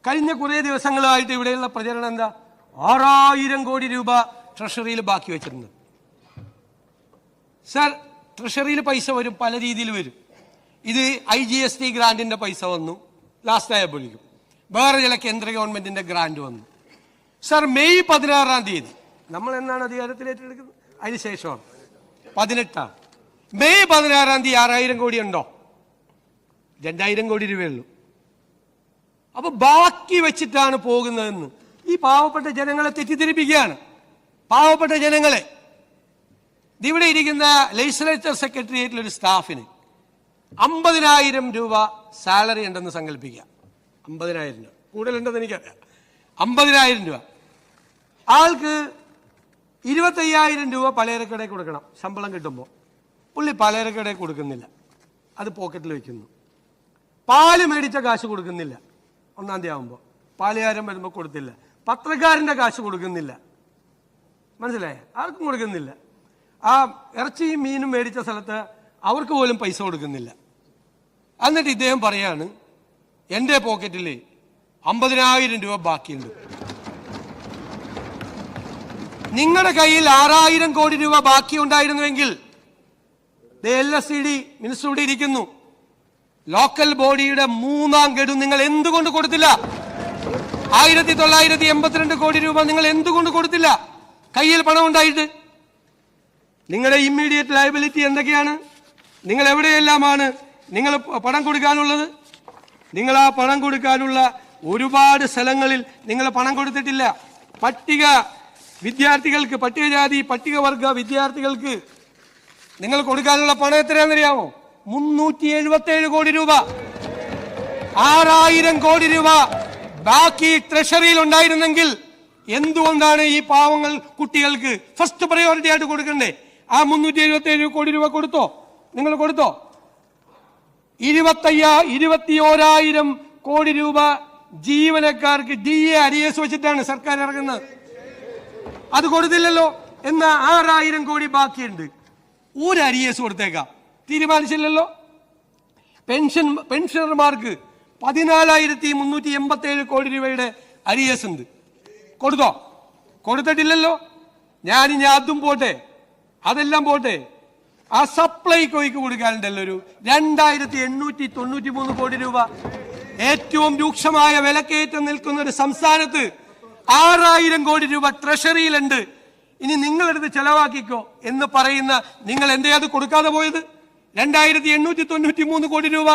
കഴിഞ്ഞ കുറേ ദിവസങ്ങളായിട്ട് ഇവിടെയുള്ള പ്രചരണം എന്താ? 6000 കോടി രൂപ ട്രഷറിയിൽ ബാക്കി വെച്ചിരുന്നു. സാർ, ട്രഷറിയിൽ പൈസ വരും, പല രീതിയിൽ വരും. ഇത് IGST ഗ്രാൻഡിൻ്റെ പൈസ വന്നു, ലാസ്റ്റ് ആയപ്പോഴേക്കും വേറെ ചില കേന്ദ്ര ഗവൺമെൻറ്റിൻ്റെ ഗ്രാൻഡ് വന്നു. സാർ, മെയ് 16-ാം തീയതി നമ്മൾ എന്നാണ് അധികാരത്തിൽ ഏറ്റെടുക്കുന്നത്? അതിന് ശേഷമാണ് 18-ആണ്. മെയ് 16-ാം തീയതി 6000 കോടി ഉണ്ടോ? 2000 കോടി രൂപയുള്ളൂ. അപ്പൊ ബാക്കി വെച്ചിട്ടാണ് പോകുന്നതെന്ന് ഈ പാവപ്പെട്ട ജനങ്ങളെ തെറ്റിദ്ധരിപ്പിക്കുകയാണ്. പാവപ്പെട്ട ജനങ്ങളെ ഇവിടെ ഇരിക്കുന്ന ലെജിസ്ലേച്ചർ സെക്രട്ടേറിയറ്റിലൊരു സ്റ്റാഫിന് 50,000 രൂപ സാലറി ഉണ്ടെന്ന് സങ്കല്പിക്കുക. 50,000 രൂപ കൂടുതലുണ്ടെന്ന് എനിക്കറിയാം. 50,000 രൂപ ആൾക്ക് 25,000 രൂപ പലചരക്കടയിൽ കൊടുക്കണം ശമ്പളം കിട്ടുമ്പോൾ. പുള്ളി പലചരക്കടയിൽ കൊടുക്കുന്നില്ല, അത് പോക്കറ്റിൽ വയ്ക്കുന്നു. പാല് മേടിച്ച കാശ് കൊടുക്കുന്നില്ല, 1-ാം തീയതി ആകുമ്പോൾ പാലുകാരൻ വരുമ്പോൾ കൊടുത്തില്ല. പത്രക്കാരൻ്റെ കാശ് കൊടുക്കുന്നില്ല, മനസ്സിലായേ? ആർക്കും കൊടുക്കുന്നില്ല. ആ ഇറച്ചിയും മീനും മേടിച്ച സ്ഥലത്ത് അവർക്ക് പോലും പൈസ കൊടുക്കുന്നില്ല. എന്നിട്ട് ഇദ്ദേഹം പറയാണ്, എൻ്റെ പോക്കറ്റിൽ 50,000 രൂപ ബാക്കിയുണ്ട്. നിങ്ങളുടെ കയ്യിൽ 6000 കോടി രൂപ ബാക്കി ഉണ്ടായിരുന്നുവെങ്കിൽ LSCD മിനിസ്റ്റർ ഇവിടെ ഇരിക്കുന്നു, ലോക്കൽ ബോഡിയുടെ 3-ാം ഗഡു നിങ്ങൾ എന്തുകൊണ്ട് കൊടുത്തില്ല? 1982 കോടി രൂപ നിങ്ങൾ എന്തുകൊണ്ട് കൊടുത്തില്ല? കയ്യിൽ പണം ഉണ്ടായിട്ട്. നിങ്ങളുടെ ഇമ്മീഡിയറ്റ് ലയബിലിറ്റി എന്തൊക്കെയാണ്? നിങ്ങൾ എവിടെയെല്ലാമാണ് നിങ്ങൾ പണം കൊടുക്കാനുള്ളത്? നിങ്ങൾ ആ പണം കൊടുക്കാനുള്ള ഒരുപാട് സ്ഥലങ്ങളിൽ നിങ്ങൾ പണം കൊടുത്തിട്ടില്ല. പട്ടിക വിദ്യാർത്ഥികൾക്ക്, പട്ടികജാതി പട്ടികവർഗ വിദ്യാർത്ഥികൾക്ക് നിങ്ങൾ കൊടുക്കാനുള്ള പണം എത്രയാണെന്നറിയാമോ? 377 കോടി രൂപ. 6000 കോടി രൂപ ബാക്കി ട്രഷറിയിൽ ഉണ്ടായിരുന്നെങ്കിൽ എന്തുകൊണ്ടാണ് ഈ പാവങ്ങൾ കുട്ടികൾക്ക് ഫസ്റ്റ് പ്രയോറിറ്റി ആയിട്ട് കൊടുക്കണ്ടേ? ആ 377 കോടി രൂപ കൊടുത്തോ? നിങ്ങൾ കൊടുത്തോ? 21,000 കോടി രൂപ ജീവനക്കാർക്ക് DA RES വെച്ചിട്ടാണ് സർക്കാർ ഇറങ്ങുന്നത്. അത് കൊടുത്തില്ലല്ലോ. എന്നാൽ 6000 കോടി ബാക്കിയുണ്ട്. ഒരു RES കൊടുത്തേക്കാം, തീരുമാനിച്ചില്ലല്ലോ. പെൻഷനർമാർക്ക് 14,387 കോടി രൂപയുടെ RES ഉണ്ട്. കൊടുത്തോ? കൊടുത്തിട്ടില്ലല്ലോ. ഞാനിനി അതും പോട്ടെ, അതെല്ലാം പോട്ടെ, ആ സപ്ലൈകോയ്ക്ക് കൊടുക്കാനുണ്ടല്ലോ ഒരു 2,893 കോടി രൂപ. ഏറ്റവും രൂക്ഷമായ വിലക്കയറ്റം നിൽക്കുന്ന ഒരു സംസ്ഥാനത്ത് 6000 കോടി രൂപ ട്രഷറിയിലുണ്ട്. ഇനി നിങ്ങളെടുത്ത് ചെലവാക്കിക്കോ എന്ന് പറയുന്ന നിങ്ങൾ എന്തേ അത് കൊടുക്കാതെ പോയത്? 2,893 കോടി രൂപ